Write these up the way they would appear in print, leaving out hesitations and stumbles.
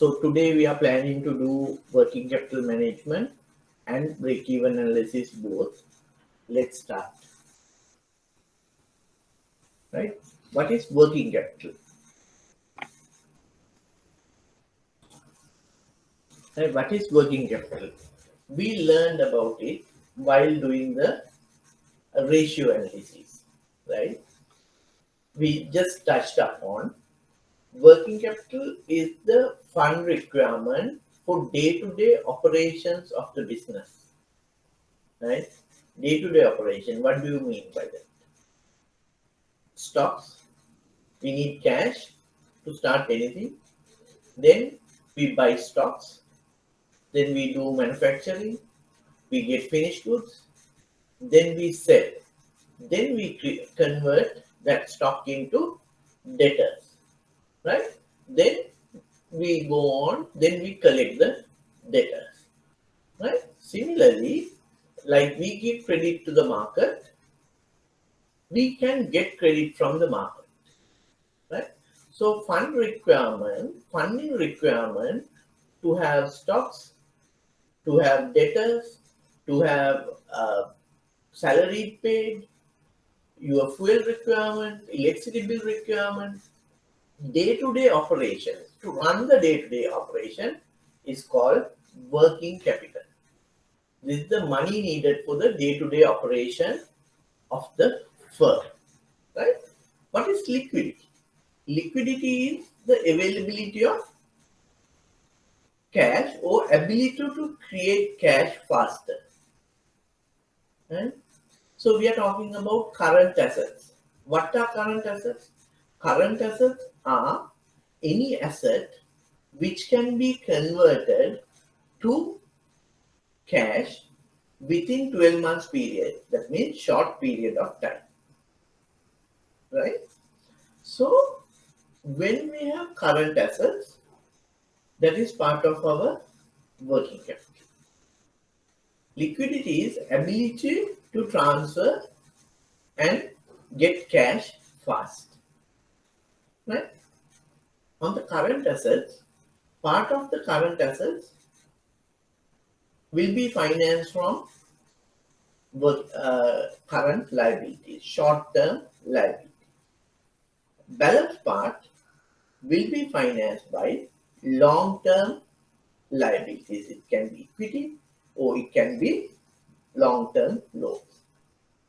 So today we are planning to do working capital management and break-even analysis both. Let's start. Right? What is working capital? Right? What is working capital? We learned about it while doing the ratio analysis. Right? We just touched upon working capital is the fund requirement for day-to-day operations of the business. Right? Day-to-day operation. What do you mean by that? Stocks. We need cash to start anything. Then we buy stocks. Then we do manufacturing. We get finished goods. Then we sell. Then we convert that stock into debtors. Right? Then we go on. Then we collect the debtors. Right? Similarly, like we give credit to the market, we can get credit from the market. Right? So funding requirement to have stocks, to have debtors, to have salary paid, your fuel requirement, electricity bill requirement, day-to-day operations. To run the day-to-day operation is called working capital. This is the money needed for the day-to-day operation of the firm. Right? What is liquidity? Liquidity is the availability of cash or ability to create cash faster. Right? So we are talking about current assets. What are current assets? Current assets are any asset which can be converted to cash within 12 months period. That means short period of time. Right? So when we have current assets, that is part of our working capital. Liquidity is ability to transfer and get cash fast. Right? On the current assets, part of the current assets will be financed from current liabilities, short-term liability. Balance part will be financed by long-term liabilities. It can be equity or it can be long-term loans.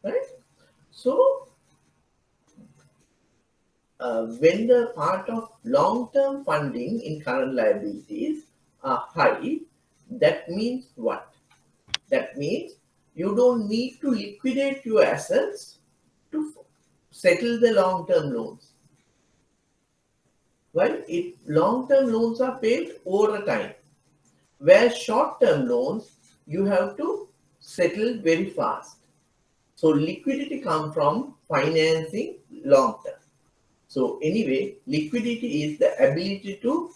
Right? So, when the part of long-term funding in current liabilities are high, that means what? That means you don't need to liquidate your assets to settle the long-term loans. Well, if long-term loans are paid over a time, where short-term loans, you have to settle very fast. So liquidity comes from financing long-term. So anyway, liquidity is the ability to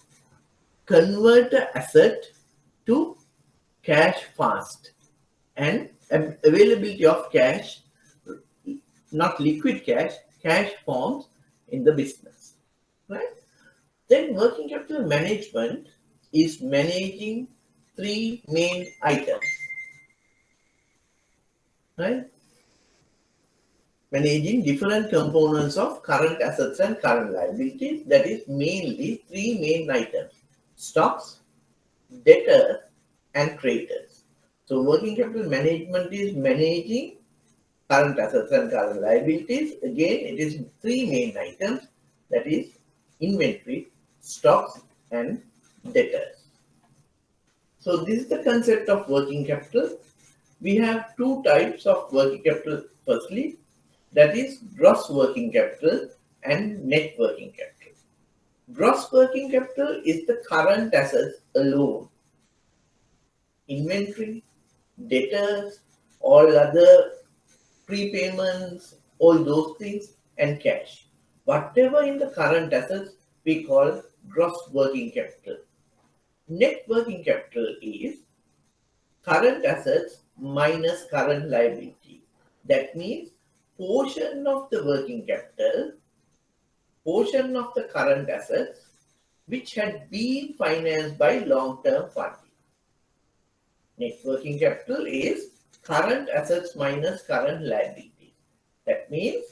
convert an asset to cash fast, and availability of cash, not liquid cash, cash forms in the business. Right? Then working capital management is managing three main items. Right? Managing different components of current assets and current liabilities. That is mainly three main items: stocks, debtors, and creditors. So working capital management is managing current assets and current liabilities. Again, it is three main items, that is inventory, stocks, and debtors. So this is the concept of working capital. We have two types of working capital. Firstly, that is gross working capital and net working capital. Gross working capital is the current assets alone. Inventory, debtors, all other prepayments, all those things, and cash. Whatever in the current assets, we call gross working capital. Net working capital is current assets minus current liability. That means portion of the working capital, portion of the current assets, which had been financed by long-term funding. Net working capital is current assets minus current liabilities. That means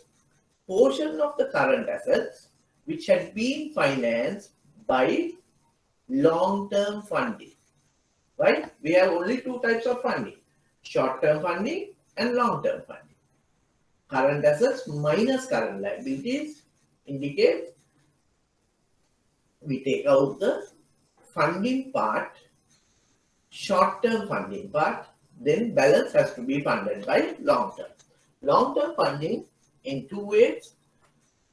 portion of the current assets which had been financed by long-term funding. Right? We have only two types of funding, short-term funding and long-term funding. Current assets minus current liabilities indicates we take out the funding part, short-term funding part, then balance has to be funded by long-term. Long-term funding in two ways,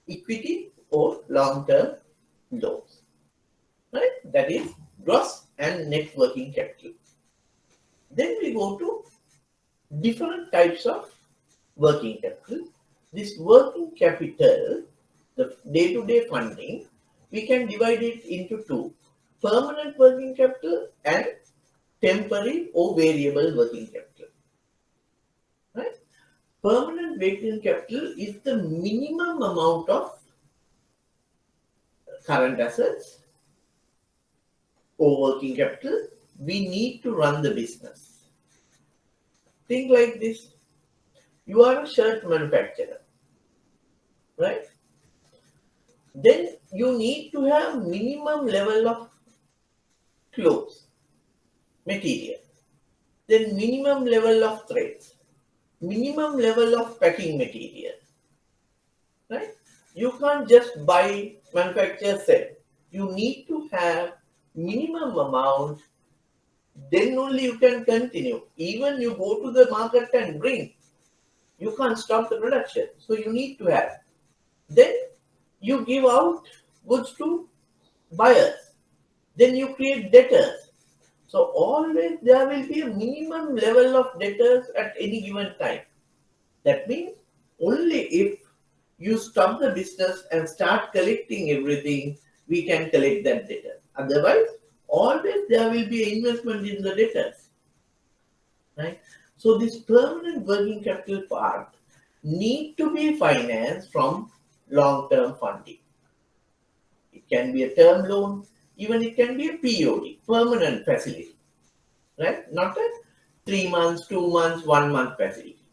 equity or long-term loans. Right? That is gross and net working capital. Then we go to different types of working capital. This working capital, the day-to-day funding, we can divide it into two, permanent working capital and temporary or variable working capital. Right? Permanent working capital is the minimum amount of current assets or working capital we need to run the business. Think like this. You are a shirt manufacturer, right? Then you need to have minimum level of clothes, material, then minimum level of threads, minimum level of packing material, right? You can't just buy, manufacture, sell. You need to have minimum amount, then only you can continue. Even you go to the market and bring, you can't stop the production. So you need to have. Then you give out goods to buyers. Then you create debtors. So always there will be a minimum level of debtors at any given time. That means only if you stop the business and start collecting everything, we can collect that debtor. Otherwise, always there will be investment in the debtors. Right? So this permanent working capital part need to be financed from long-term funding. It can be a term loan, even it can be a POD, permanent facility, right? Not a 3 months, 2 months, 1 month facility,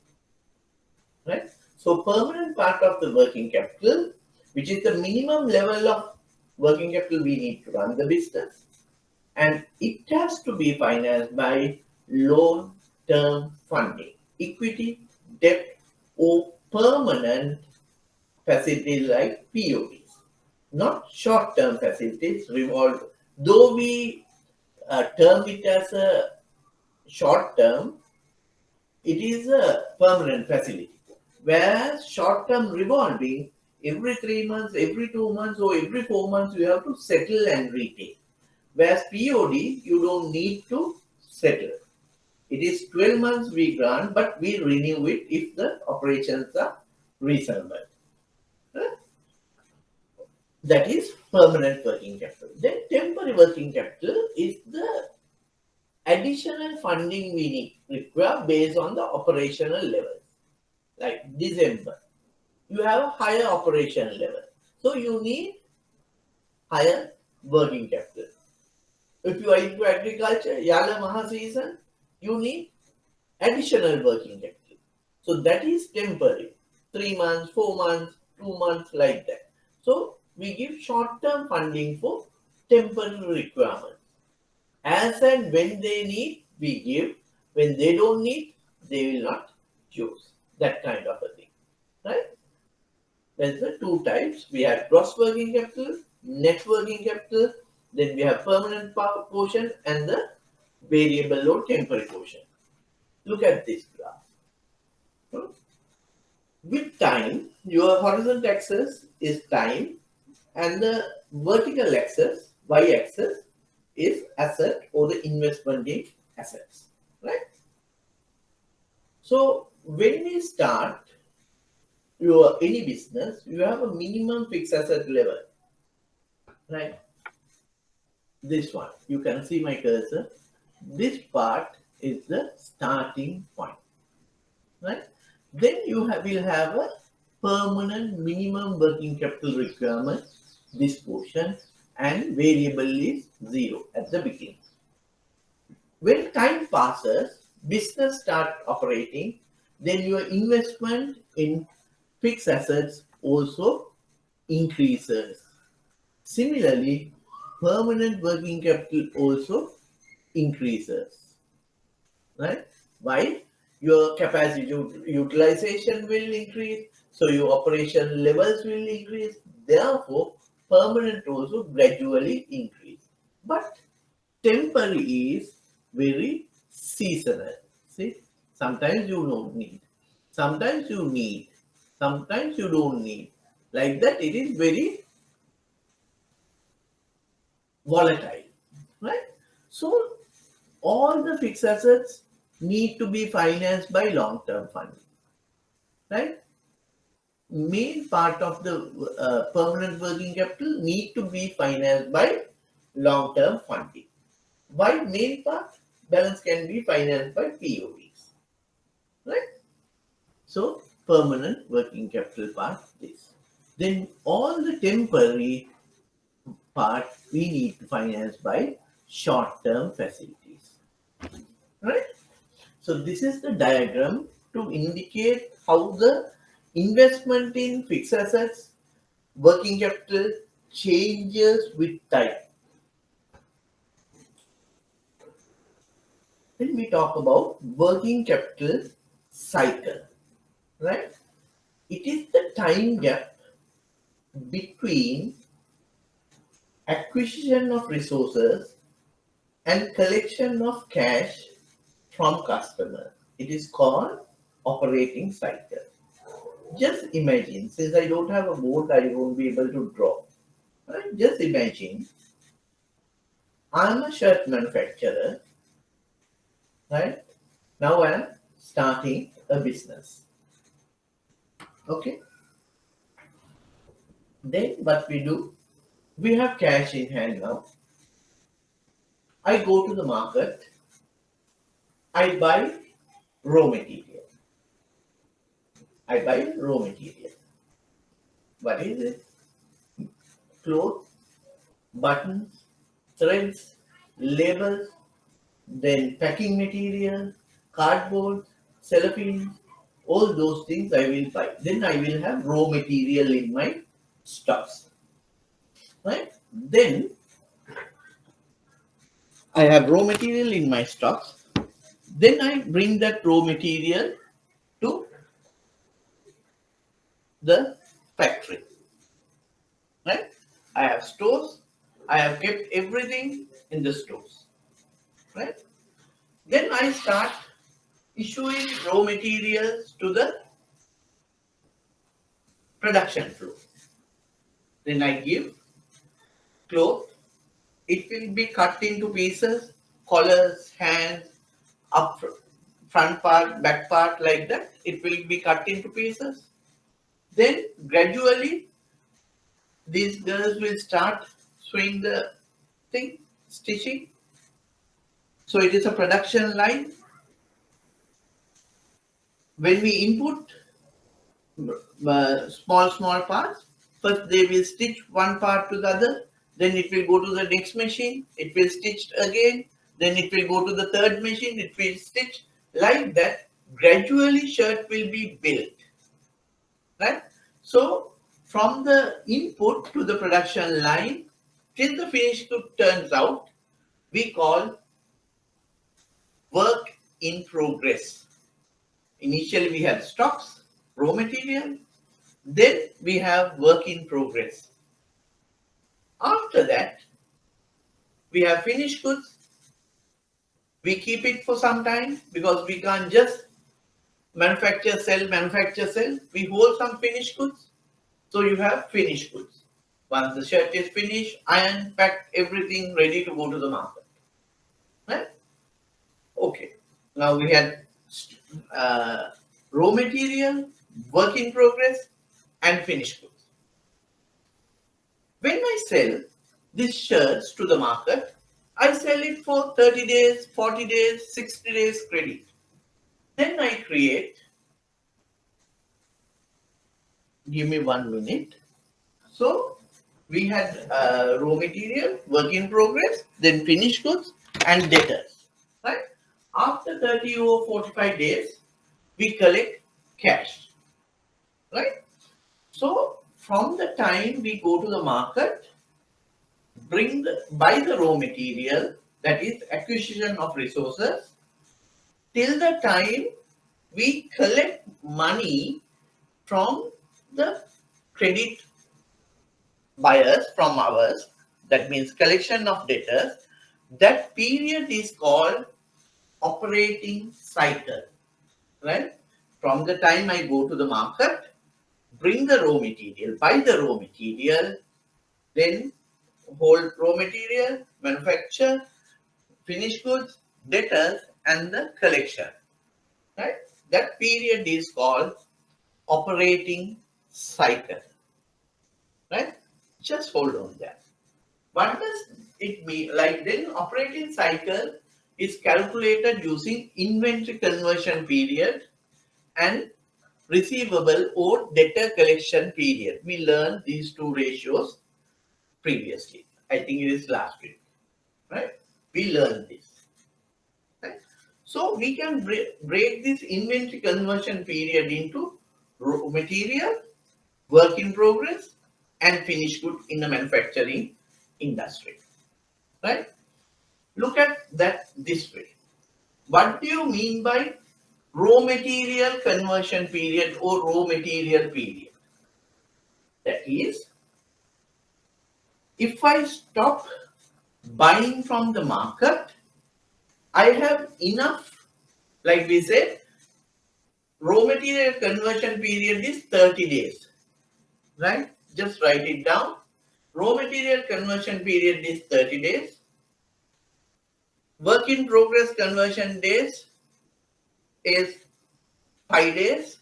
right? So permanent part of the working capital, which is the minimum level of working capital we need to run the business, and it has to be financed by long-term funding, equity, debt, or permanent facilities like PODs, not short-term facilities, revolve. Though we term it as a short-term, it is a permanent facility. Whereas short-term revolving, every 3 months, every 2 months, or every 4 months, you have to settle and repay. Whereas POD, you don't need to settle. It is 12 months we grant, but we renew it if the operations are reasonable. That is permanent working capital. Then temporary working capital is the additional funding we require based on the operational levels. Like December, you have a higher operational level. So you need higher working capital. If you are into agriculture, Yala Maha season, you need additional working capital. So that is temporary. 3 months, 4 months, 2 months, like that. So we give short-term funding for temporary requirements. As and when they need, we give. When they don't need, they will not use. That kind of a thing. Right? There's the two types. We have gross working capital, net working capital, then we have permanent portion and the variable or temporary portion. Look at this graph. With time, your horizontal axis is time and the vertical axis, y-axis, is asset or the investment in assets. Right? So when we start your any business, you have a minimum fixed asset level. Right? This one, you can see my cursor. This part is the starting point. Right? Then you will have a permanent minimum working capital requirement, this portion, and variable is 0 at the beginning. When time passes, business start operating, then your investment in fixed assets also increases. Similarly, permanent working capital also increases, right? Why? Your capacity utilization will increase, so your operation levels will increase. Therefore, permanent also gradually increase. But temporary is very seasonal. See, sometimes you don't need, sometimes you need, sometimes you don't need. Like that, it is very volatile, right? So all the fixed assets need to be financed by long-term funding, right? Main part of the permanent working capital need to be financed by long-term funding. Why main part? Balance can be financed by POVs, right? So permanent working capital part this. Then all the temporary part we need to finance by short-term facilities, right? So this is the diagram to indicate how the investment in fixed assets, working capital changes with time. When we talk about working capital cycle, right? It is the time gap between acquisition of resources and collection of cash from customers. It is called operating cycle. Just imagine, since I don't have a board, I won't be able to draw. Right? Just imagine, I'm a shirt manufacturer, right? Now I'm starting a business. Okay. Then what we do, we have cash in hand now. I go to the market, I buy raw material. I buy raw material. What is it? Clothes, buttons, threads, labels, then packing material, cardboard, cellophane, all those things I will buy. Then I will have raw material in my stocks. Right? Then I have raw material in my stocks. Then I bring that raw material to the factory. Right? I have stores. I have kept everything in the stores. Right? Then I start issuing raw materials to the production floor. Then I give cloth. It will be cut into pieces, collars, hands, up front part, back part, like that. It will be cut into pieces. Then gradually these girls will start sewing the thing, stitching. So it is a production line. When we input small parts, first they will stitch one part to the other, then it will go to the next machine, it will stitch again, then it will go to the third machine, it will stitch. Like that, gradually shirt will be built, right? So from the input to the production line till the finished good turns out, we call work in progress. Initially we have stocks, raw material, then we have work in progress. After that, we have finished goods. We keep it for some time because we can't just manufacture, sell. We hold some finished goods. So you have finished goods. Once the shirt is finished, iron, packed, everything ready to go to the market. Right? Okay. Now we had raw material, work in progress, and finished goods. When I sell these shirts to the market, I sell it for 30 days, 40 days, 60 days credit. Then I create, give me 1 minute. So We had raw material, work in progress, then finished goods and debtors. Right? After 30 or 45 days, we collect cash. Right? So from the time we go to the market, buy the raw material, that is acquisition of resources, till the time we collect money from the credit buyers from ours, that means collection of debtors, that period is called operating cycle, right? From the time I go to the market, bring the raw material, buy the raw material, then hold raw material, manufacture, finished goods, debtors, and the collection, right? That period is called operating cycle, right? Just hold on there. What does it mean? Like then operating cycle is calculated using inventory conversion period and receivable or debtor collection period. We learned these two ratios previously. I think it is last week, right? We learned this, right? So we can break this inventory conversion period into raw material, work in progress, and finished good in the manufacturing industry, right? Look at that this way. What do you mean by raw material conversion period or raw material period? That is, if I stop buying from the market, I have enough, like we said, raw material conversion period is 30 days, right? Just write it down. Raw material conversion period is 30 days. Work in progress conversion days is 5 days.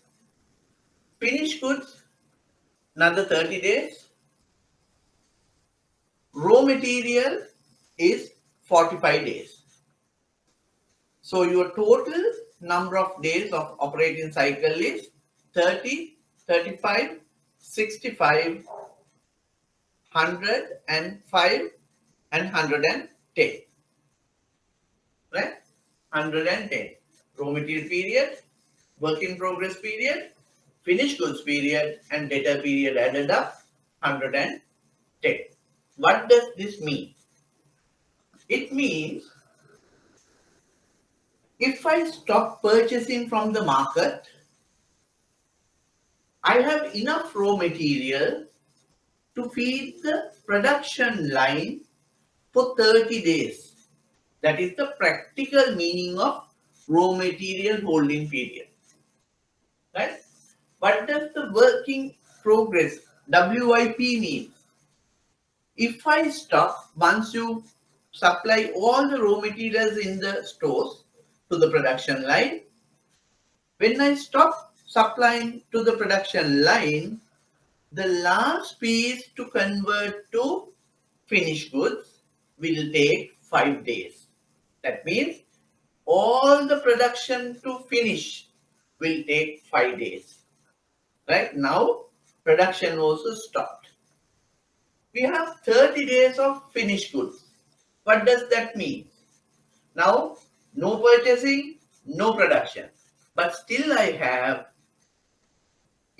Finished goods, another 30 days. Raw material is 45 days. So your total number of days of operating cycle is 30, 35, 65, 100 and 5 and 110. Right? 110. Raw material period, work in progress period, finished goods period and debtor period added up 110. What does this mean? It means if I stop purchasing from the market, I have enough raw material to feed the production line for 30 days. That is the practical meaning of raw material holding period. Right? What does the working progress WIP mean? If I stop, once you supply all the raw materials in the stores to the production line, when I stop supplying to the production line, the last piece to convert to finished goods will take 5 days. That means all the production to finish will take 5 days. Right now, production also stopped. We have 30 days of finished goods. What does that mean? Now, no purchasing, no production. But still I have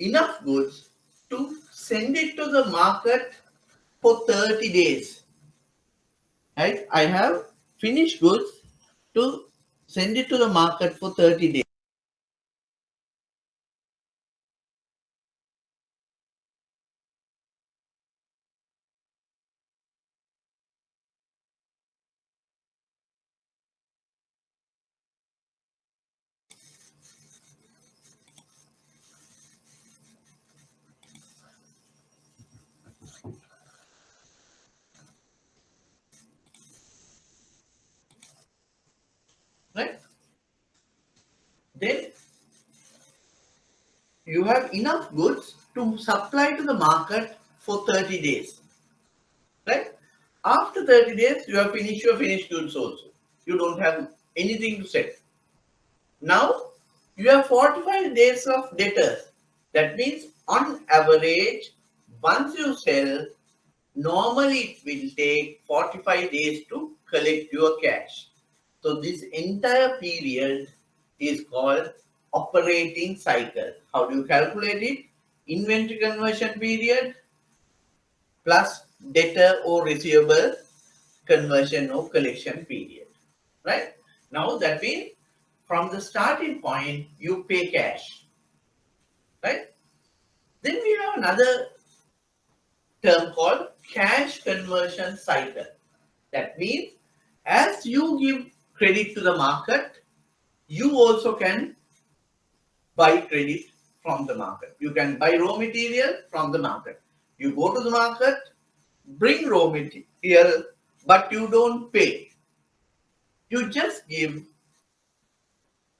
enough goods to send it to the market for 30 days. Right? I have finished goods to send it to the market for 30 days. Right? Then you have enough goods to supply to the market for 30 days. Right? After 30 days, you have finished your finished goods also. You don't have anything to sell. Now, you have 45 days of debtors. That means, on average, once you sell Normally, it will take 45 days to collect your cash. So this entire period is called operating cycle. How do you calculate it? Inventory conversion period plus debtor or receivable conversion or collection period. Right? Now that means from the starting point, you pay cash. Right? Then we have another term called cash conversion cycle. That means as you give credit to the market, you also can buy credit from the market. You can buy raw material from the market. You go to the market, bring raw material, but you don't pay. You just give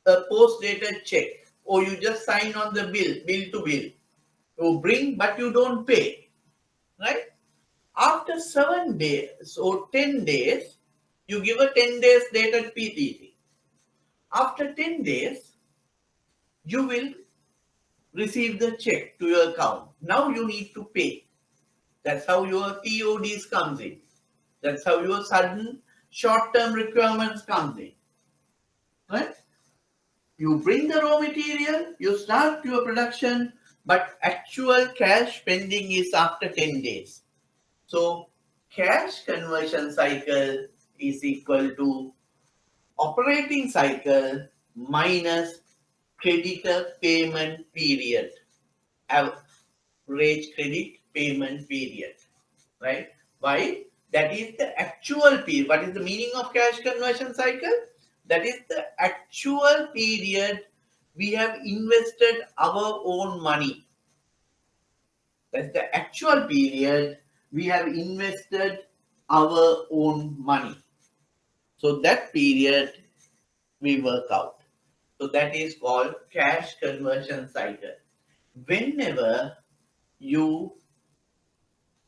a post-dated check or you just sign on the bill to bill. You bring, but you don't pay. Right? After 7 days or 10 days, you give a 10 days dated PTC. After 10 days, you will receive the check to your account. Now you need to pay. That's how your TODs comes in. That's how your sudden short-term requirements comes in. Right? You bring the raw material, you start your production, but actual cash spending is after 10 days. So cash conversion cycle is equal to operating cycle minus creditor payment period, average credit payment period, right? Why? That is the actual period. What is the meaning of cash conversion cycle? That is the actual period we have invested our own money. That's the actual period we have invested our own money. So that period we work out. So that is called cash conversion cycle. Whenever you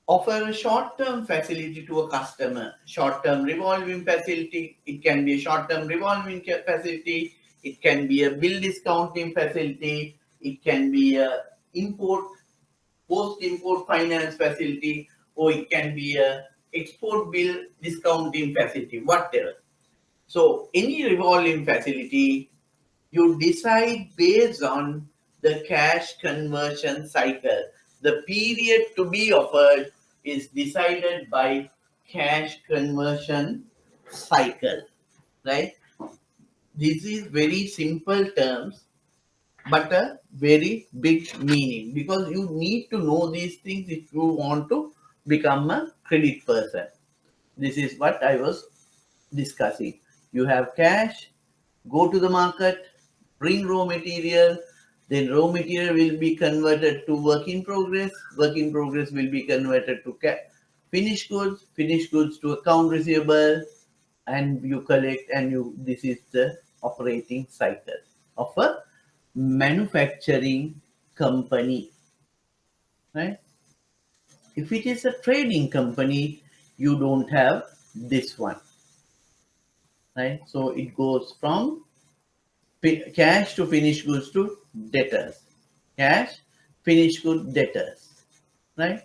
offer a short-term facility to a customer, short-term revolving facility, it can be a short-term revolving facility, it can be a bill discounting facility, it can be a import, post-import finance facility, or it can be a export bill discounting facility, whatever. So any revolving facility, you decide based on the cash conversion cycle. The period to be offered is decided by cash conversion cycle, right? This is very simple terms, but a very big meaning because you need to know these things if you want to become a credit person. This is what I was discussing. You have cash, go to the market, bring raw material, then raw material will be converted to work in progress will be converted to finished goods to account receivable, and you collect and you this is the operating cycle of a manufacturing company, right? If it is a trading company, you don't have this one, right? So it goes from cash to finished goods to debtors. Cash, finished good debtors. Right?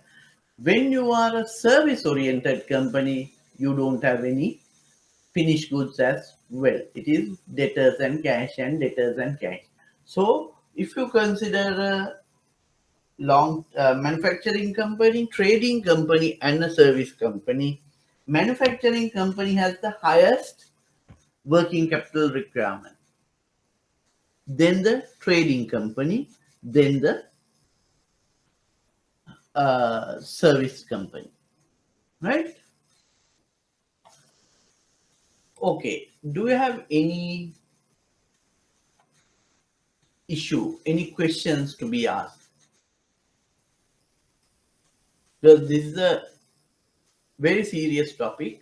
When you are a service oriented company, you don't have any finished goods as well. It is debtors and cash and debtors and cash. So if you consider a long manufacturing company, trading company, and a service company, manufacturing company has the highest working capital requirement, then the trading company, then the service company, right? Okay, do you have any issue, any questions to be asked? Because this is a very serious topic,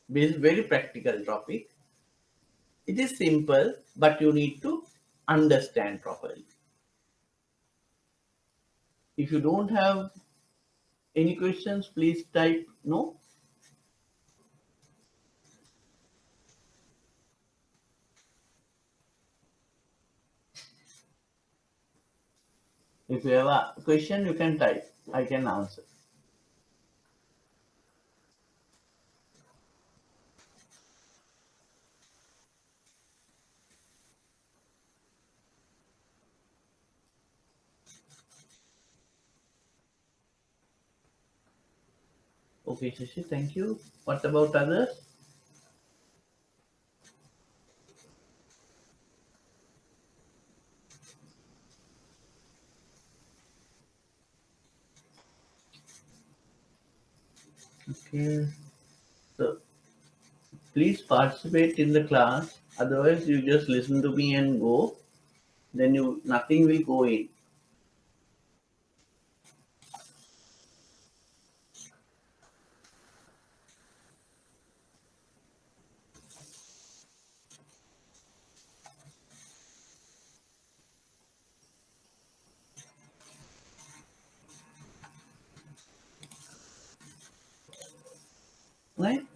this is very practical topic. It is simple, but you need to understand properly. If you don't have any questions, please type no. If you have a question, you can type. I can answer. Okay, Shashi, thank you. What about others? Okay, so please participate in the class. Otherwise, you just listen to me and go. Then you nothing will go in. Right?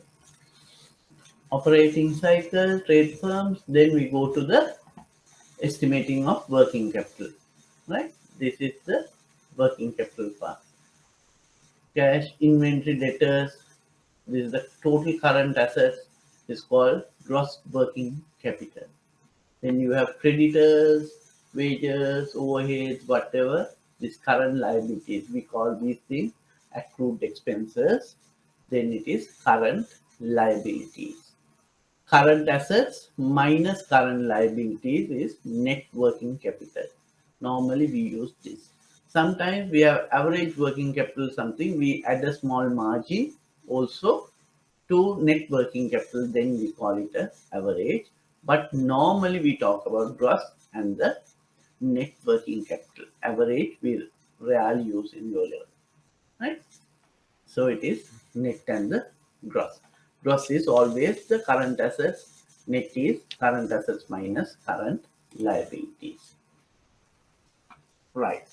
Operating cycle, trade firms. Then we go to the estimating of working capital. Right? This is the working capital part. Cash, inventory, debtors. This is the total current assets. Is called gross working capital. Then you have creditors, wages, overheads, whatever. This current liabilities. We call these things accrued expenses. Then it is current liabilities. Current assets minus current liabilities is net working capital. Normally we use this. Sometimes we have average working capital something, we add a small margin also to net working capital, then we call it a average. But normally we talk about gross and the net working capital. Average we rarely use in your level. Right? So it is net and the gross. Gross is always the current assets. Net is current assets minus current liabilities. Right.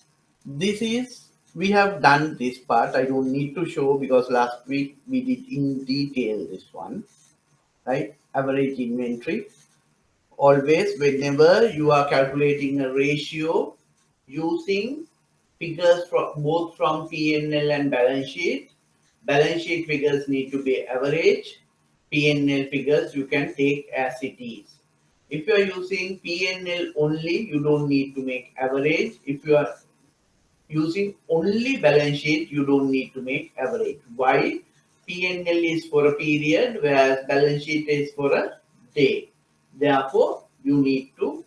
This is, we have done this part. I don't need to show because last week we did in detail this one. Right. Average inventory. Always, whenever you are calculating a ratio using figures from both from P&L and balance sheet. Balance sheet figures need to be average. P&L figures you can take as it is. If you are using P&L only, you don't need to make average. If you are using only balance sheet, you don't need to make average. Why? P&L is for a period, whereas balance sheet is for a day. Therefore, you need to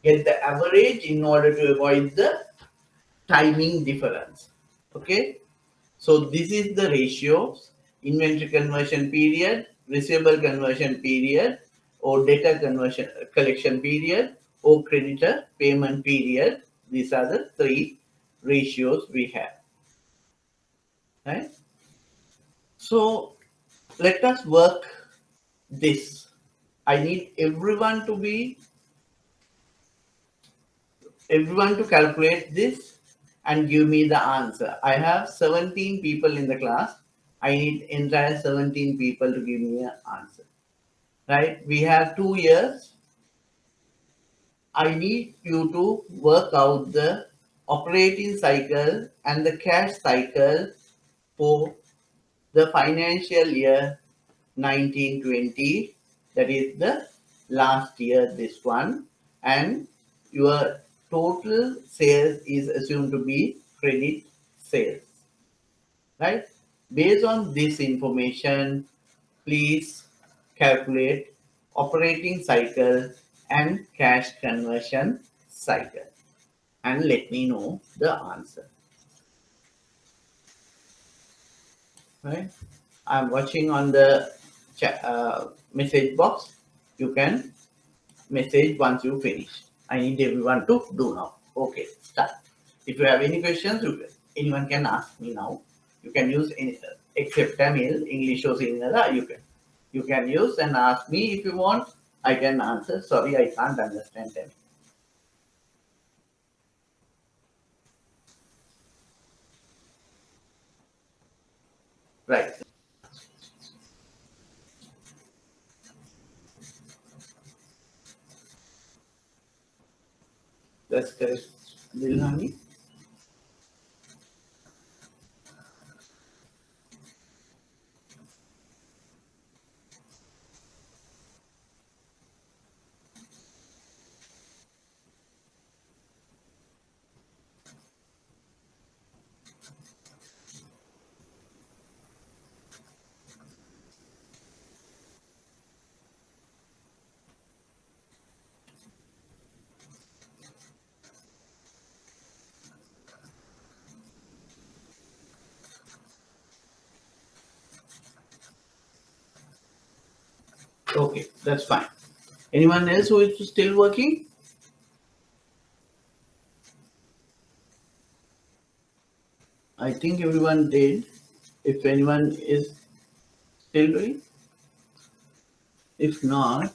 get the average in order to avoid the timing difference. Okay. So this is the ratios: inventory conversion period, receivable conversion period, or data conversion collection period, or creditor payment period. These are the three ratios we have. Right? So let us work this. I need everyone to calculate this and give me the answer. I have 17 people in the class. I need entire 17 people to give me an answer. Right? We have 2 years. I need you to work out the operating cycle and the cash cycle for the financial year 1920. That is the last year, this one. And your total sales is assumed to be credit sales. Right? Based on this information, please calculate operating cycle and cash conversion cycle and let me know the answer. Right? I'm watching on the message box. You can message once you finish. I need everyone to do now. Okay, start. If you have any questions, anyone can ask me now. You can use any, except Tamil, English or Sinhala, you can use and ask me if you want. I can answer. Sorry, I can't understand Tamil. Right. That's correct. Dilhani. Okay, that's fine. Anyone else who is still working? I think everyone did. If anyone is still doing, if not,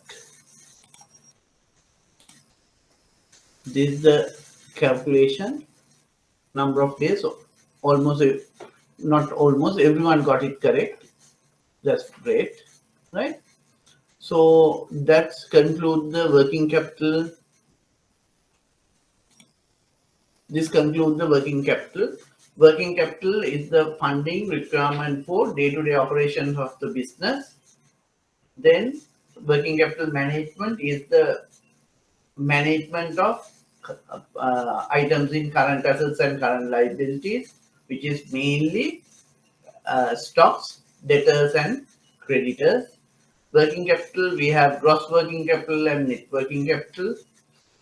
this is the calculation number of days. Almost, not almost, everyone got it correct. That's great, right? So that's conclude the working capital. This concludes the working capital. Working capital is the funding requirement for day-to-day operations of the business. Then working capital management is the management of items in current assets and current liabilities, which is mainly stocks, debtors, and creditors. Working capital, we have gross working capital and net working capital.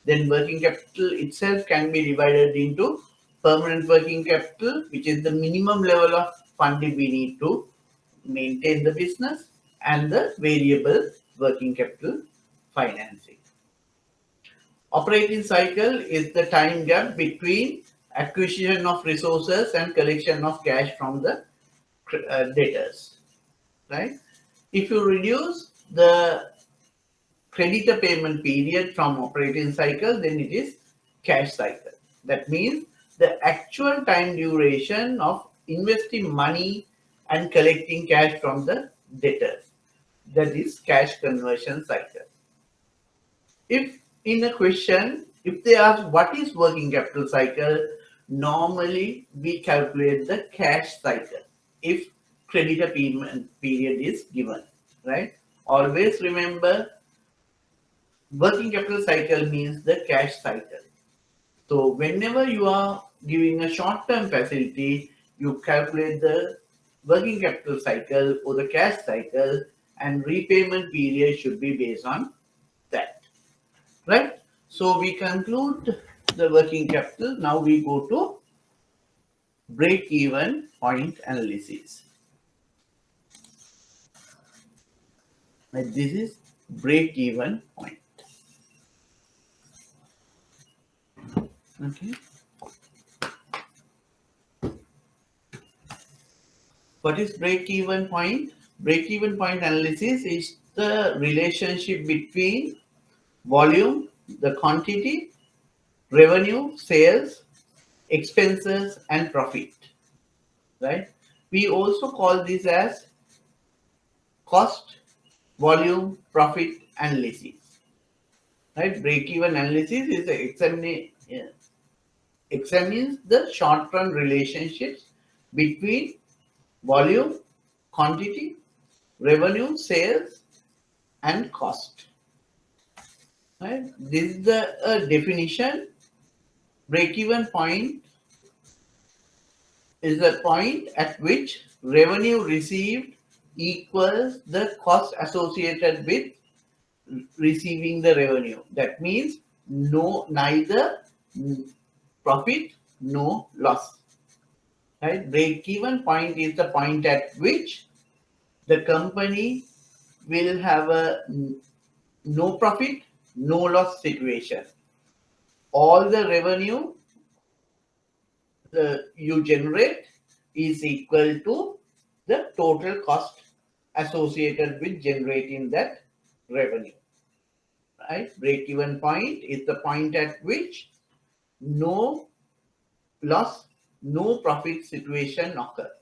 Then working capital itself can be divided into permanent working capital, which is the minimum level of funding we need to maintain the business, and the variable working capital financing. Operating cycle is the time gap between acquisition of resources and collection of cash from the debtors, right? If you reduce the creditor payment period from operating cycle, then it is cash cycle. That means the actual time duration of investing money and collecting cash from the debtors. That is cash conversion cycle. If in a question, if they ask what is working capital cycle, normally we calculate the cash cycle if creditor payment period is given, right? Always remember, working capital cycle means the cash cycle. So whenever you are giving a short-term facility, you calculate the working capital cycle or the cash cycle, and repayment period should be based on that, right? So we conclude the working capital. Now we go to break-even point analysis. Like this is break-even point. Okay. What is break-even point? Break-even point analysis is the relationship between volume, the quantity, revenue, sales, expenses, and profit, right? We also call this as cost, volume, profit analysis, right? Break-even analysis is examines the short-run relationships between volume, quantity, revenue, sales, and cost. Right? This is the definition. Break-even point is the point at which revenue received equals the cost associated with receiving the revenue. That means neither profit no loss. Right? Break-even point is the point at which the company will have a no profit, no loss situation. All the revenue you generate is equal to the total cost associated with generating that revenue. Right? Break-even point is the point at which no loss, no profit situation occurs.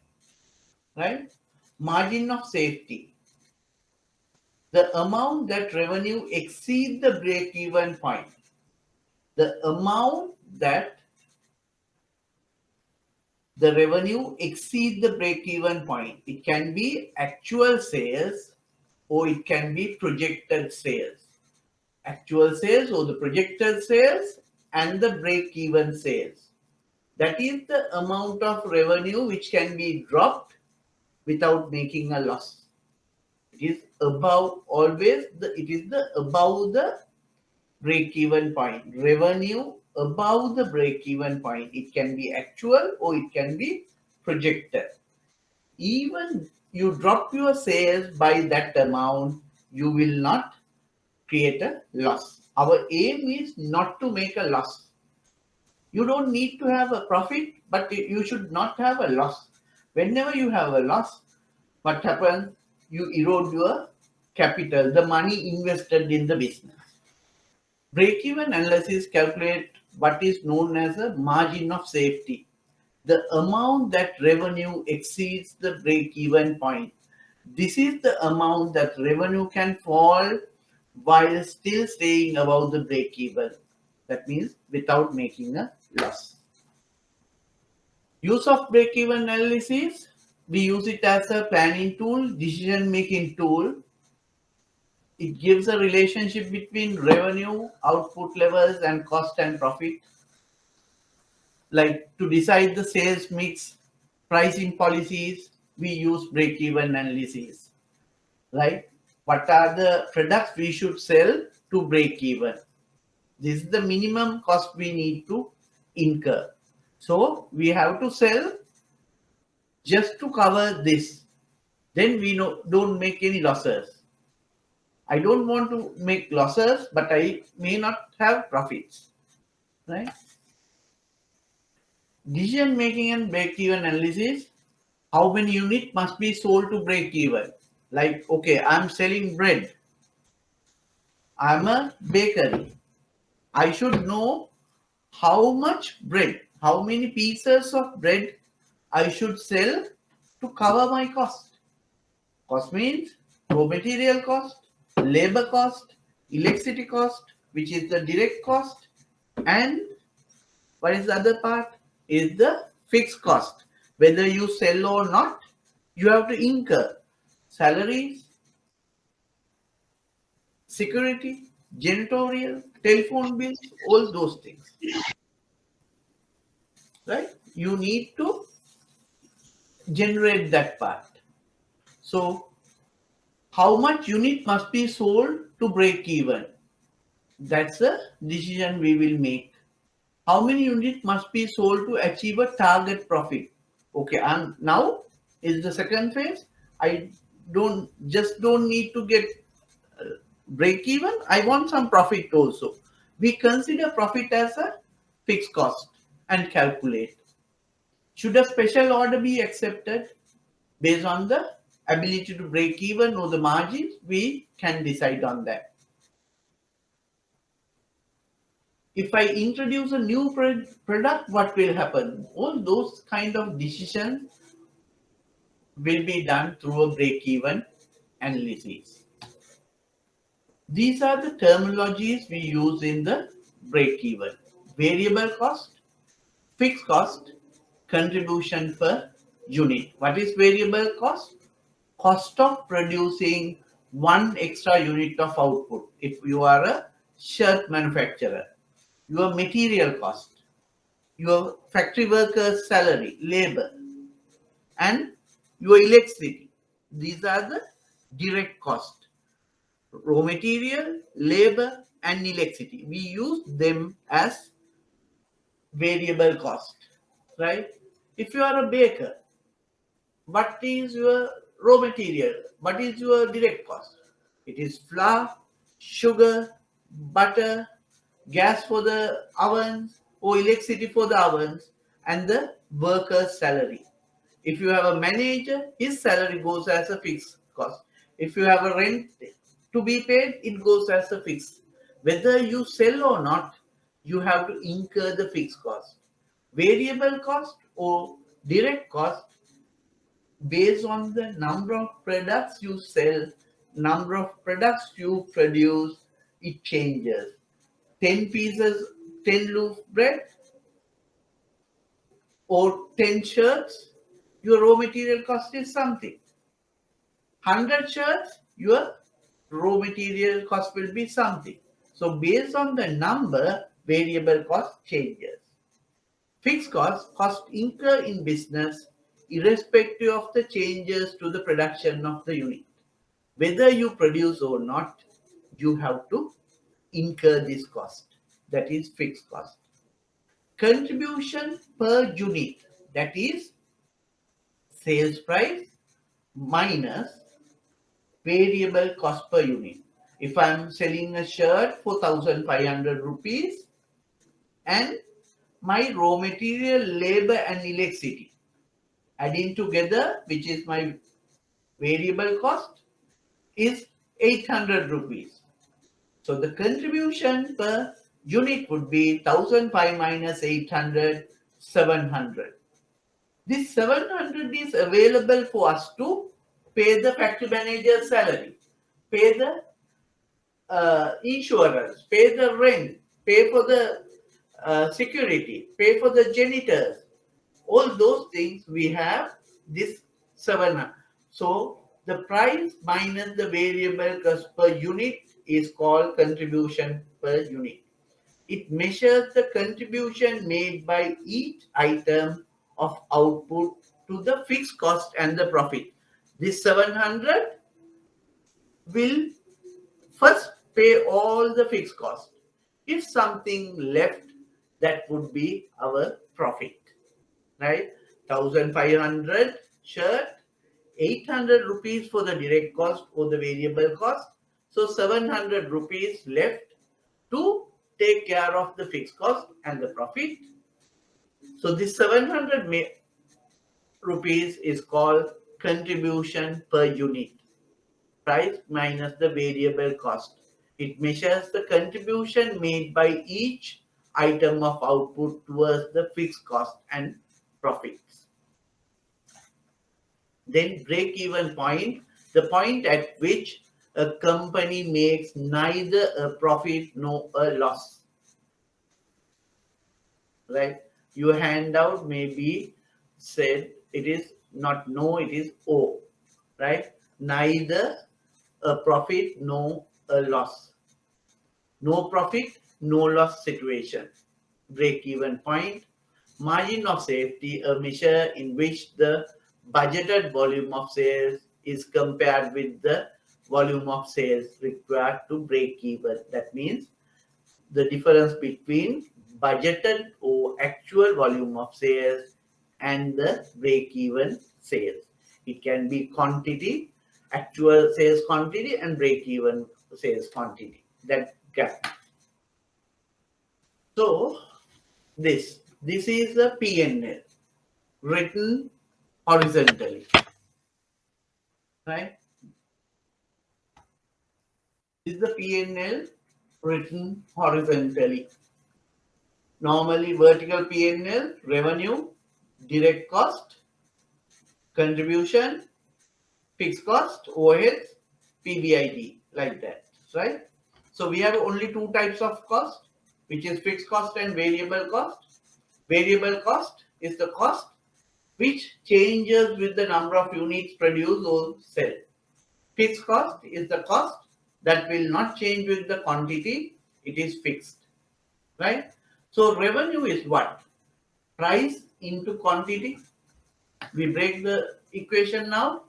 Right? Margin of safety. The amount that revenue exceeds the break-even point. The amount that the revenue exceeds the break-even point. It can be actual sales or it can be projected sales. Actual sales or the projected sales and the break-even sales. That is the amount of revenue which can be dropped without making a loss. It is above above the break-even point. Revenue above the break-even point. It can be actual or it can be projected. Even you drop your sales by that amount, you will not create a loss. Our aim is not to make a loss. You don't need to have a profit, but you should not have a loss. Whenever you have a loss, what happens? You erode your capital, the money invested in the business. Break-even analysis calculate what is known as a margin of safety, the amount that revenue exceeds the break-even point. This is the amount that revenue can fall while still staying above the break-even. That means without making a loss. Use of break-even analysis, we use it as a planning tool, decision-making tool. It gives a relationship between revenue, output levels, and cost and profit. Like to decide the sales mix, pricing policies, we use break-even analysis. Right? What are the products we should sell to break even? This is the minimum cost we need to incur. So we have to sell just to cover this. Then we don't make any losses. I don't want to make losses, but I may not have profits. Right? Decision making and break even analysis. How many units must be sold to break even? Like, okay, I'm selling bread. I'm a bakery. I should know how much bread, how many pieces of bread I should sell to cover my cost. Cost means raw material cost, labor cost, electricity cost, which is the direct cost, and what is the other part? Is the fixed cost. Whether you sell or not, you have to incur salaries, security, janitorial, telephone bills, all those things. Right? You need to generate that part. So, how much unit must be sold to break even? That's a decision we will make. How many units must be sold to achieve a target profit? Okay, and now is the second phase. I don't need to get break even. I want some profit also. We consider profit as a fixed cost and calculate. Should a special order be accepted based on the ability to break even or the margins? We can decide on that. If I introduce a new product, what will happen? All those kind of decisions will be done through a break-even analysis. These are the terminologies we use in the break-even. Variable cost, fixed cost, contribution per unit. What is variable cost? Cost of producing one extra unit of output. If you are a shirt manufacturer, your material cost, your factory workers' salary, labor, and your electricity. These are the direct cost. Raw material, labor, and electricity. We use them as variable cost, right? If you are a baker, what is your raw material? What is your direct cost? It is flour, sugar, butter, gas for the ovens, or electricity for the ovens, and the worker's salary. If you have a manager, his salary goes as a fixed cost. If you have a rent to be paid, it goes as a fixed. Whether you sell or not, you have to incur the fixed cost. Variable cost or direct cost based on the number of products you sell, number of products you produce, it changes. 10 pieces, 10 loaf bread or 10 shirts, your raw material cost is something. 100 shirts, your raw material cost will be something. So based on the number, variable cost changes. Fixed cost incur in business irrespective of the changes to the production of the unit. Whether you produce or not, you have to incur this cost. That is fixed cost. Contribution per unit, that is sales price minus variable cost per unit. If I'm selling a shirt for 1,500 rupees and my raw material, labor and electricity adding together, which is my variable cost, is 800 rupees. So the contribution per unit would be 1,500 minus 800, 700. This 700 is available for us to pay the factory manager's salary, pay the insurance, pay the rent, pay for the security, pay for the janitors. All those things we have this 700. So the price minus the variable cost per unit is called contribution per unit. It measures the contribution made by each item of output to the fixed cost and the profit. This 700 will first pay all the fixed cost. If something left, that would be our profit, right? 1,500 shirt, 800 rupees for the direct cost or the variable cost. So 700 rupees left to take care of the fixed cost and the profit. So this 700 rupees is called contribution per unit. Price minus the variable cost. It measures the contribution made by each item of output towards the fixed cost and profits. Then break-even point, the point at which a company makes neither a profit nor a loss. Right? Your handout may be said it is not no, it is O. Right? Neither a profit nor a loss. No profit, no loss situation. Break-even point. Margin of safety, a measure in which the budgeted volume of sales is compared with the volume of sales required to break even. That means the difference between budgeted or actual volume of sales and the break-even sales. It can be quantity, actual sales quantity and break-even sales quantity. That gap. So this is the P&L written horizontally, right? This is the P&L written horizontally. Normally vertical P&L, revenue, direct cost, contribution, fixed cost, overheads, PBIT, like that, right? So we have only two types of cost, which is fixed cost and variable cost. Variable cost is the cost which changes with the number of units produced or sold. Fixed cost is the cost that will not change with the quantity, it is fixed, right? So revenue is what? Price into quantity. We break the equation now.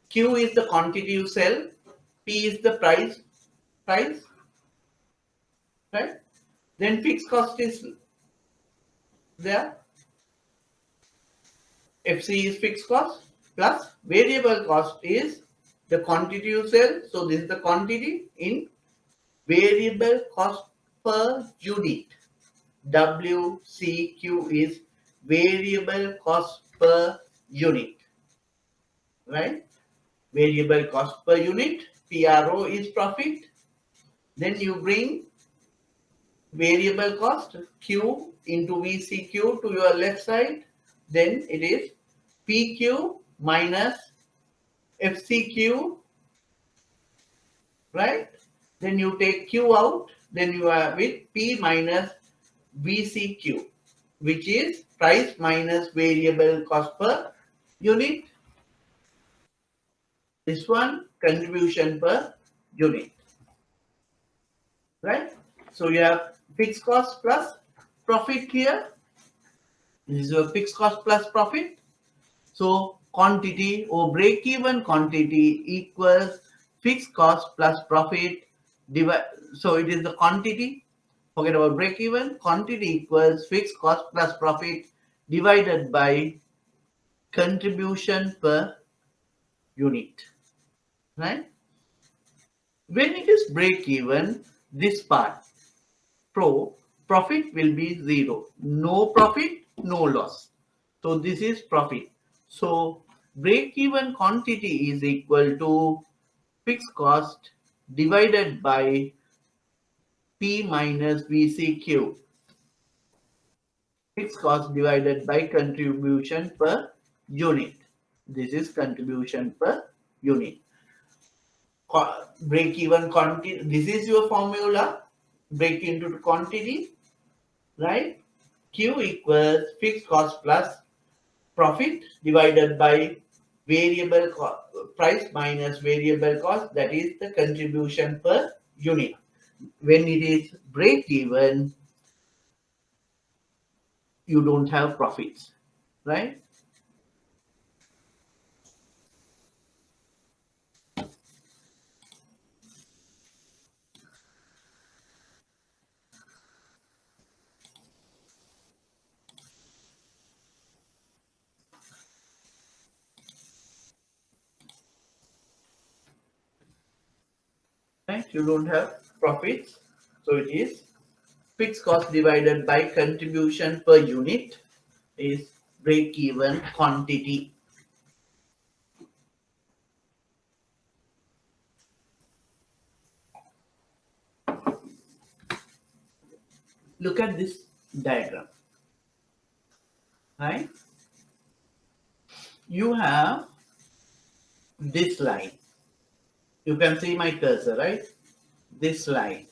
Q is the quantity you sell, P is the price, right? Then fixed cost is there. FC is fixed cost plus variable cost is the quantity you sell. So this is the quantity in variable cost per unit. WCQ is variable cost per unit, right? Variable cost per unit. PRO is profit. Then you bring variable cost Q into VCQ to your left side. Then it is PQ minus FCQ, right? Then you take Q out, then you are with P minus VCQ, which is price minus variable cost per unit. This one, contribution per unit, right? So you have fixed cost plus profit here. This is your fixed cost plus profit. So quantity or break-even quantity equals fixed cost plus profit. So it is the quantity. Forget about break-even. Quantity equals fixed cost plus profit divided by contribution per unit. right? When it is break even, this part profit will be 0. No profit, no loss. So this is profit. So break even quantity is equal to fixed cost divided by P minus VCQ. Fixed cost divided by contribution per unit. This is contribution per unit. Break even quantity. This is your formula. Break into quantity, right? Q equals fixed cost plus profit divided by variable price minus variable cost, that is the contribution per unit. When it is break even, you don't have profits, right? Right? You don't have profits, so it is fixed cost divided by contribution per unit is break even quantity. Look at this diagram, right? You have this line. You can see my cursor, right? This line,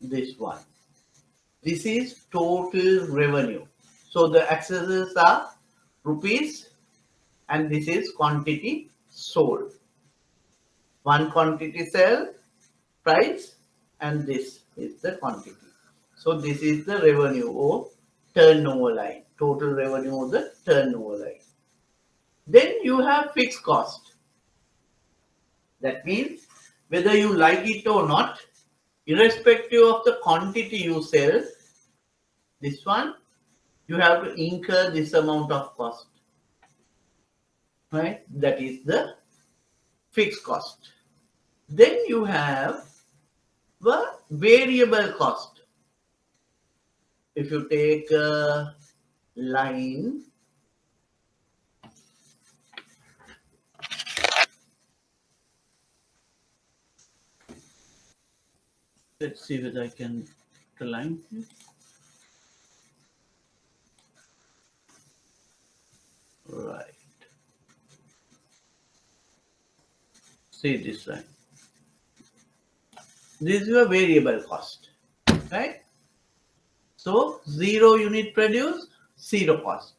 this one. This is total revenue. So the axes are rupees and this is quantity sold. One quantity sell price and this is the quantity. So this is the revenue or turnover line. Total revenue of the turnover line. Then you have fixed cost. That means whether you like it or not, irrespective of the quantity you sell, this one, you have to incur this amount of cost, right? That is the fixed cost. Then you have the variable cost. If you take a line, let's see whether I can the line. Right. See this line. This is your variable cost, right? So 0 unit produce, 0 cost.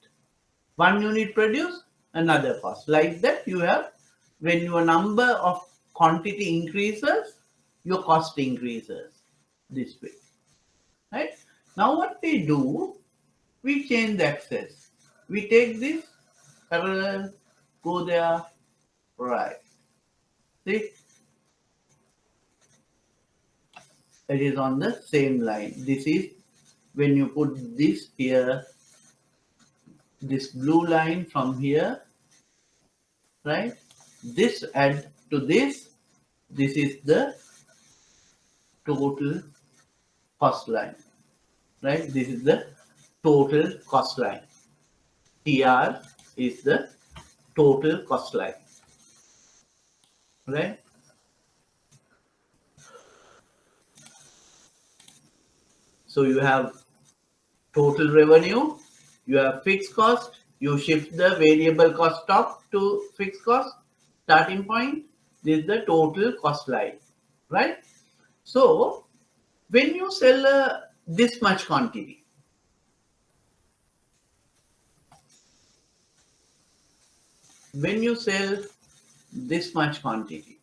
1 unit produce, another cost. Like that you have, when your number of quantity increases, your cost increases this way, right? Now what we do, we change the axis. We take this parallel, go there, right. See, it is on the same line. This is when you put this here, this blue line from here, right? This add to this is the total cost line, right? This is the total cost line. TR is the total cost line, right? So you have total revenue, you have fixed cost, you shift the variable cost top to fixed cost, starting point, this is the total cost line, right? So when you sell this much quantity, when you sell this much quantity,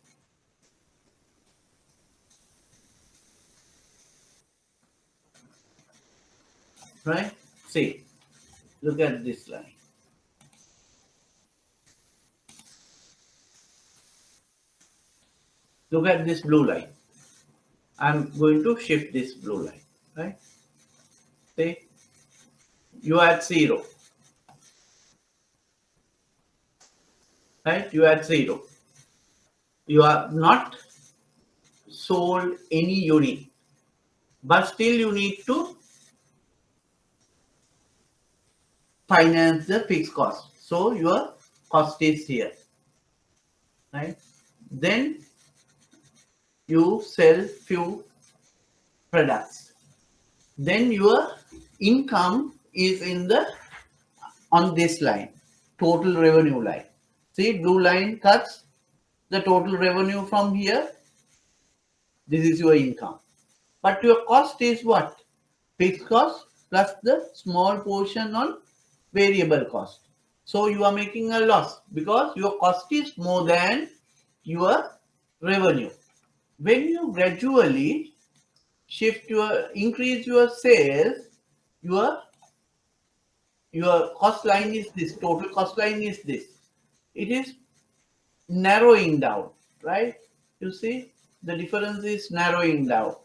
right? See, look at this line. Look at this blue line. I'm going to shift this blue line, right? See, you add 0, right? You add 0. You are not sold any unit, but still you need to finance the fixed cost. So your cost is here, right? Then you sell few products. Then your income is in the on this line, total revenue line. See, blue line cuts the total revenue from here. This is your income. But your cost is what? Fixed cost plus the small portion on variable cost. So you are making a loss because your cost is more than your revenue. When you gradually increase your sales, your your cost line is this, total cost line is this. It is narrowing down, right? You see, the difference is narrowing down.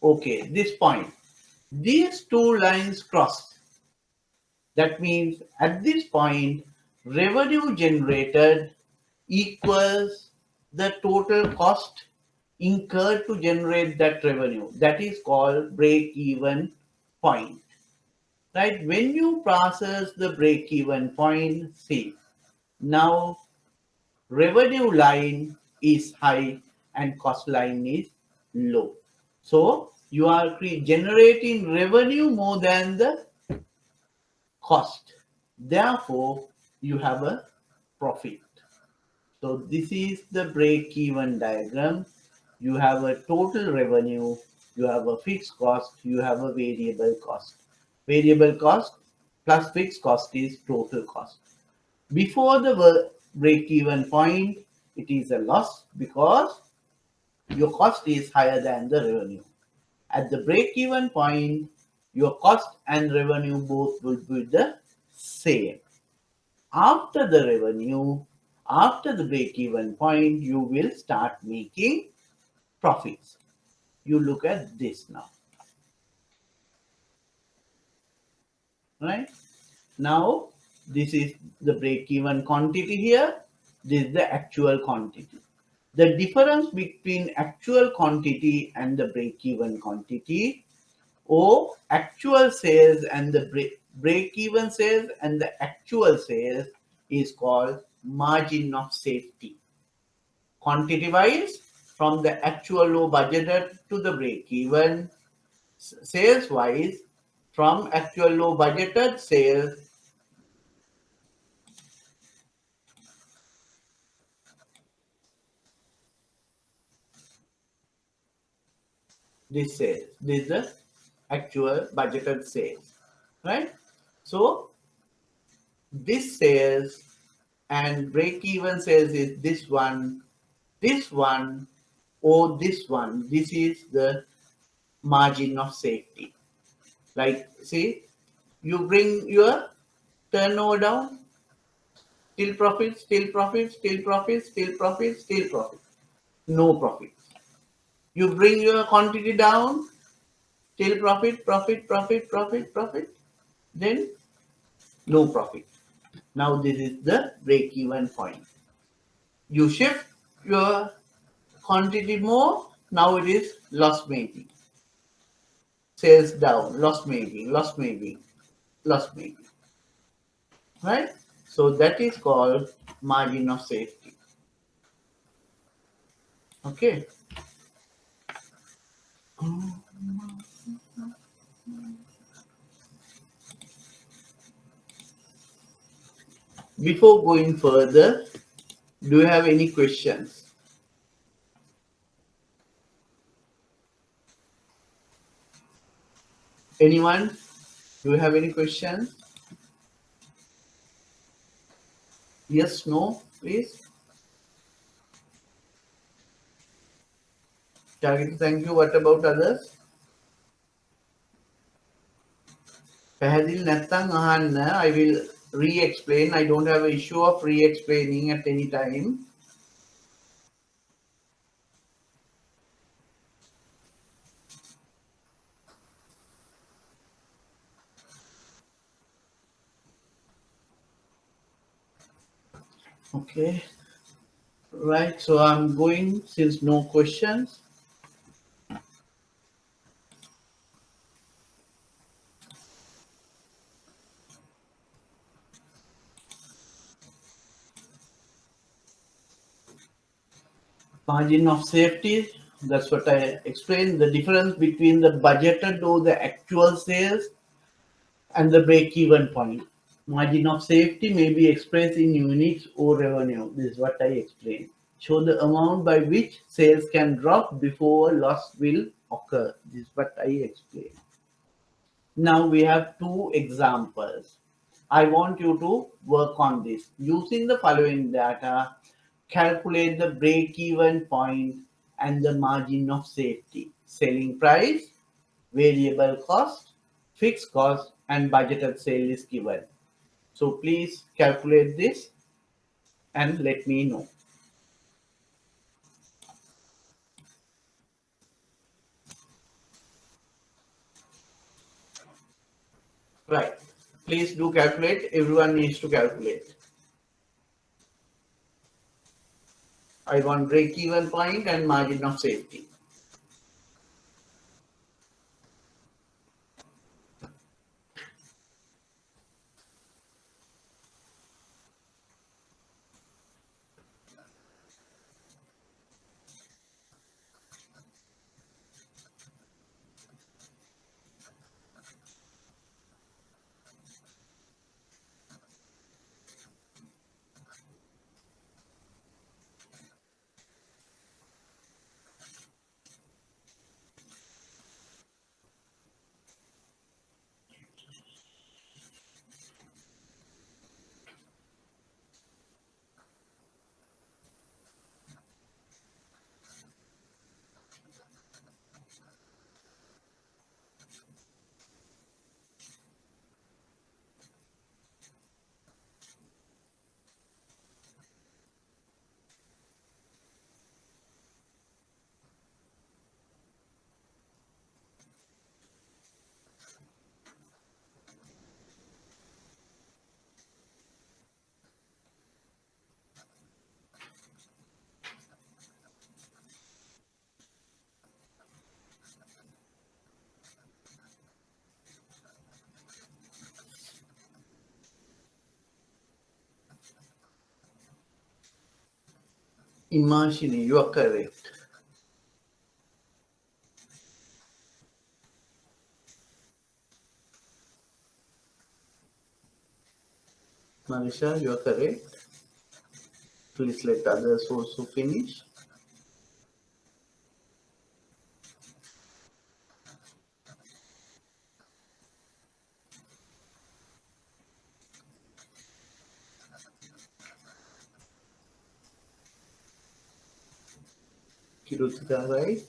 Okay, this point. These two lines cross. That means at this point, revenue generated equals the total cost incurred to generate that revenue. That is called break-even point. Right? When you process the break-even point, see, now revenue line is high and cost line is low. So you are generating revenue more than the cost. Therefore, you have a profit. So this is the break-even diagram. You have a total revenue, you have a fixed cost, you have a variable cost. Variable cost plus fixed cost is total cost. Before the break-even point, it is a loss because your cost is higher than the revenue. At the break-even point, your cost and revenue both will be the same. After the revenue, after the break-even point, you will start making profits. You look at this now, right? Now, this is the break-even quantity here. This is the actual quantity. The difference between actual quantity and the break-even quantity, or actual sales and the break-even sales and the actual sales, is called margin of safety. Quantity wise, from the actual low budgeted to the break-even. Sales wise, from actual low budgeted sales, this is the actual budgeted sales, right? So this sales and break-even sales is this one, or this one. This is the margin of safety. Like, see, you bring your turnover down, still profit, still profit, still profit, still profit, still profit. No profit. You bring your quantity down, still profit, profit, profit, profit, profit. Then no profit. Now this is the break-even point. You shift your quantity more, now it is loss making. Sales down, loss making, loss making, loss making. Right? So that is called margin of safety. Okay. Before going further, do you have any questions? Anyone? Do you have any questions? Yes, no, please. Target, thank you. What about others? පැහැදිලි නැත්නම් අහන්න. I will re-explain. I don't have an issue of re-explaining at any time. Okay. Right, so I'm going since no questions. Margin of safety, that's what I explained. The difference between the budgeted or the actual sales and the break-even point. Margin of safety may be expressed in units or revenue. This is what I explained. Show the amount by which sales can drop before loss will occur. This is what I explained. Now we have two examples. I want you to work on this. Using the following data, calculate the break-even point and the margin of safety. Selling price, variable cost, fixed cost, and budgeted sale is given. So please calculate this and let me know. Right. Please do calculate. Everyone needs to calculate. I want break-even point and margin of safety. Imagine you are correct. Manisha, you are correct. Please let others also finish. Kirutika, right?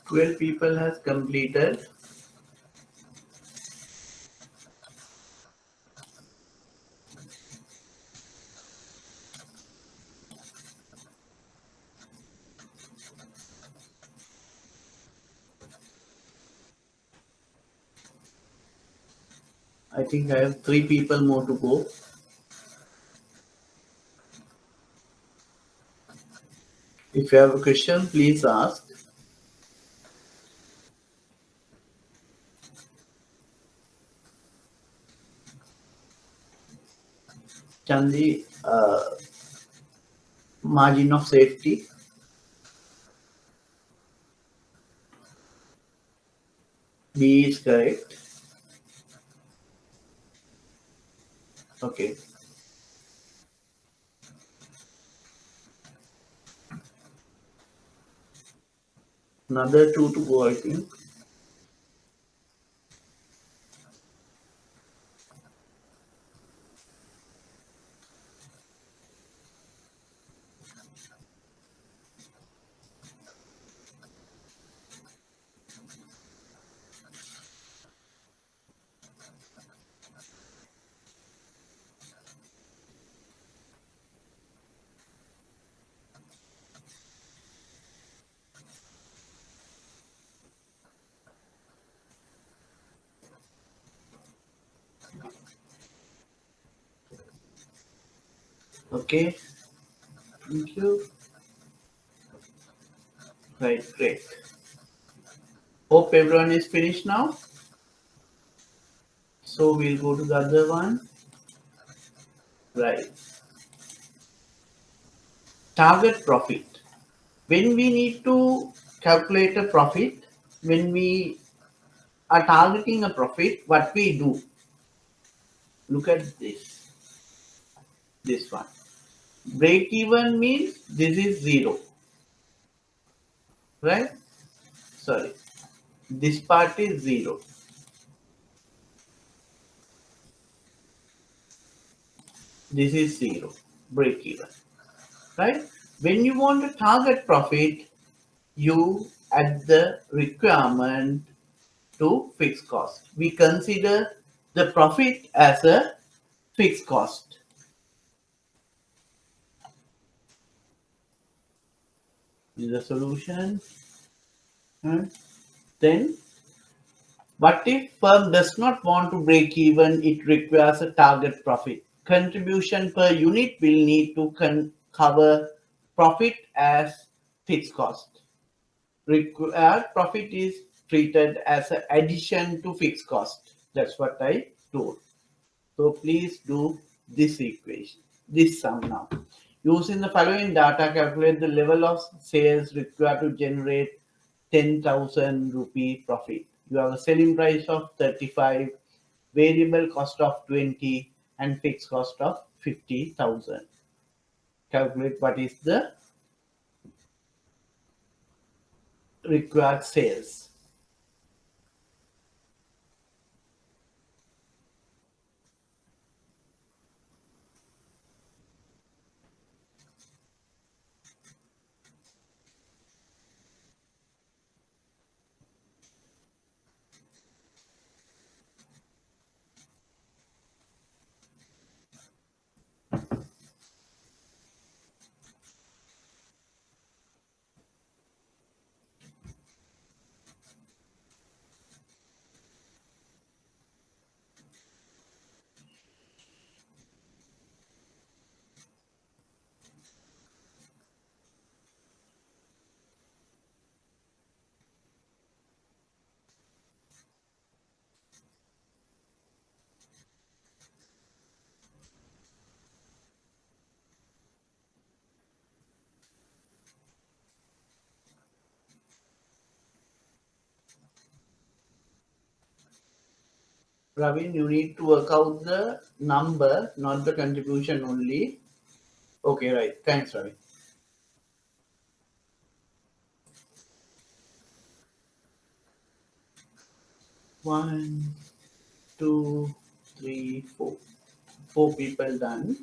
12 people has completed. I think I have 3 people more to go. If you have a question, please ask. Chandi, margin of safety. B is correct. Okay. Another 2 to go, I think. Okay. Thank you. Right, great. Hope everyone is finished now. So we'll go to the other one. Right. Target profit. When we need to calculate a profit, when we are targeting a profit, what we do? Look at this one. Break even means this is 0, right? Sorry, this part is 0. This is 0, break even, right? When you want to target profit, you add the requirement to fixed cost. We consider the profit as a fixed cost. This is the solution. Then, what if firm does not want to break even? It requires a target profit. Contribution per unit will need to cover profit as fixed cost. Required profit is treated as an addition to fixed cost. That's what I told. So please do this equation, this sum now. Using the following data, calculate the level of sales required to generate 10,000 rupee profit. You have a selling price of 35, variable cost of 20, and fixed cost of 50,000. Calculate what is the required sales. Praveen, you need to work out the number, not the contribution only. Okay, right. Thanks, Ravi. 1, 2, 3, 4. 4 people done.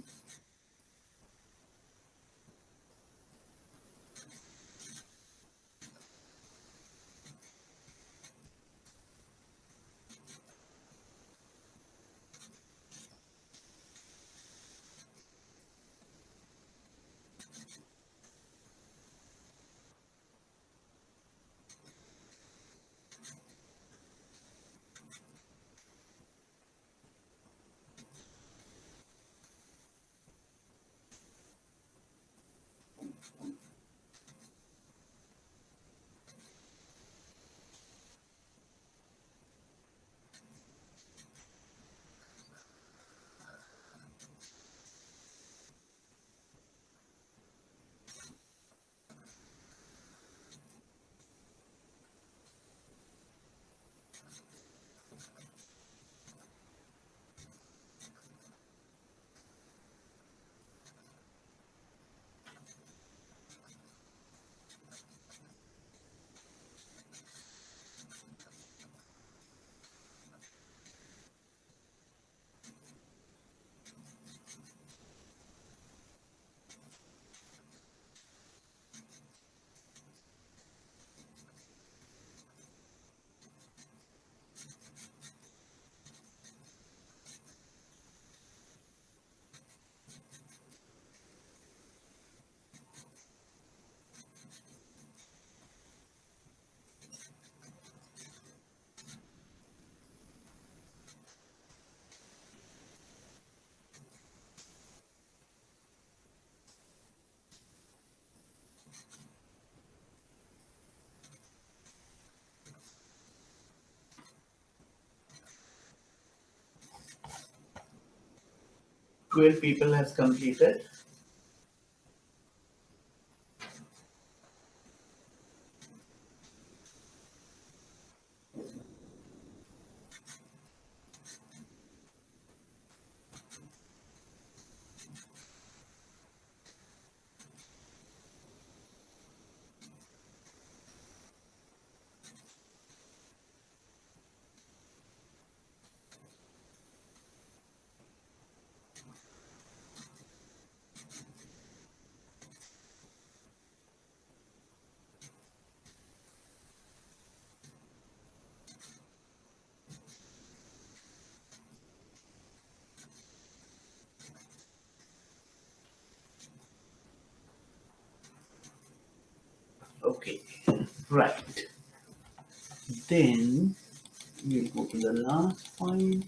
12 people has completed. Okay, right. Then we'll go to the last point.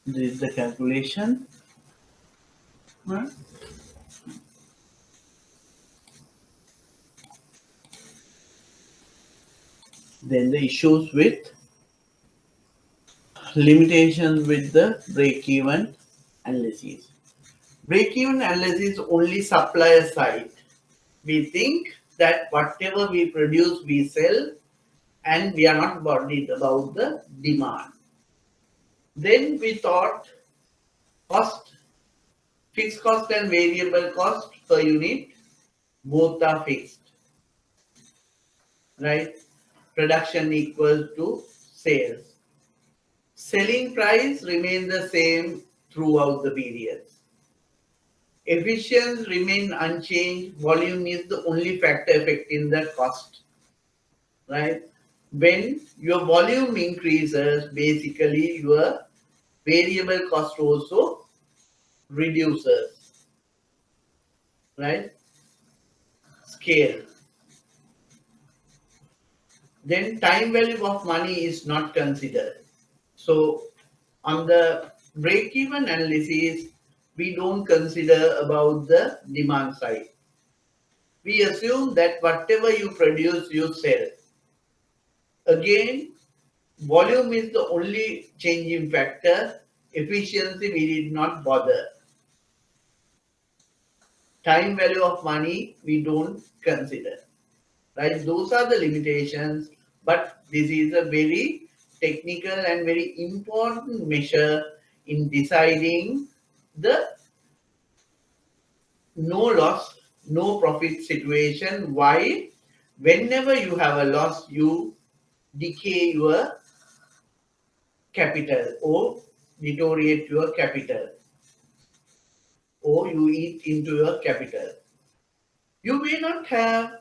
This is the calculation. Right? Then the issues with limitations with the break-even analysis. Break-even analysis only supplier side. We think that whatever we produce, we sell, and we are not worried about the demand. Then we thought cost, fixed cost and variable cost per unit, both are fixed, right? Production equals to sales. Selling price remains the same throughout the periods. Efficiency remain unchanged. Volume is the only factor affecting the cost, right? When your volume increases, basically your variable cost also reduces, right? Scale. Then time value of money is not considered. So on the break-even analysis, we don't consider about the demand side. We assume that whatever you produce, you sell. Again, volume is the only changing factor. Efficiency, we did not bother. Time value of money, we don't consider. Right? Those are the limitations, but this is a very technical and very important measure in deciding the no loss, no profit situation. Why? Whenever you have a loss, you decay your capital or deteriorate your capital or you eat into your capital. You may not have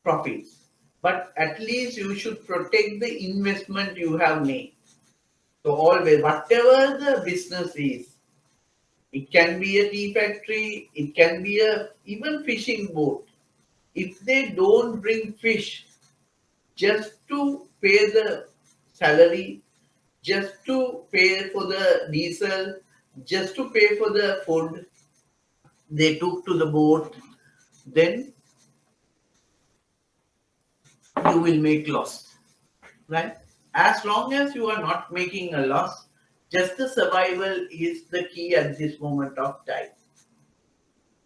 profits, but at least you should protect the investment you have made. So always, whatever the business is, it can be a tea factory, it can be a even fishing boat. If they don't bring fish just to pay the salary, just to pay for the diesel, just to pay for the food they took to the boat, then you will make loss, right? As long as you are not making a loss, just the survival is the key at this moment of time.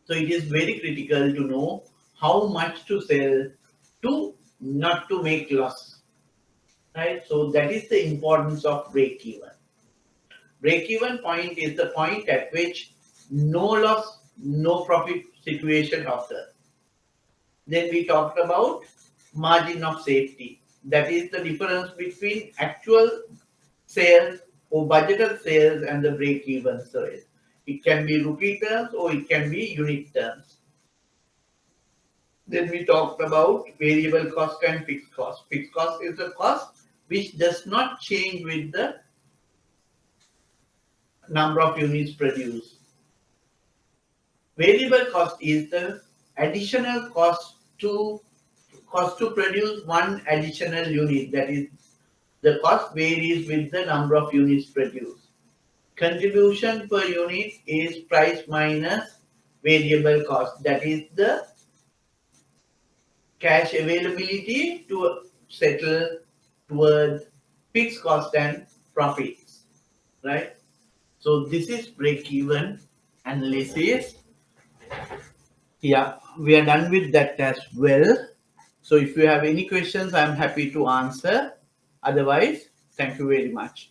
So it is very critical to know how much to sell to not to make loss, right? So that is the importance of break even. Break even point is the point at which no loss, no profit situation occurs. Then we talked about margin of safety. That is the difference between actual sales or budgeted sales and the break-even sales. It can be rupee terms or it can be unit terms. Then we talked about variable cost and fixed cost. Fixed cost is the cost which does not change with the number of units produced. Variable cost is the additional cost to produce one additional unit. That is, the cost varies with the number of units produced. Contribution per unit is price minus variable cost. That is the cash availability to settle towards fixed cost and profits. Right? So this is break-even analysis. Yeah, we are done with that as well. So if you have any questions, I'm happy to answer. Otherwise, thank you very much.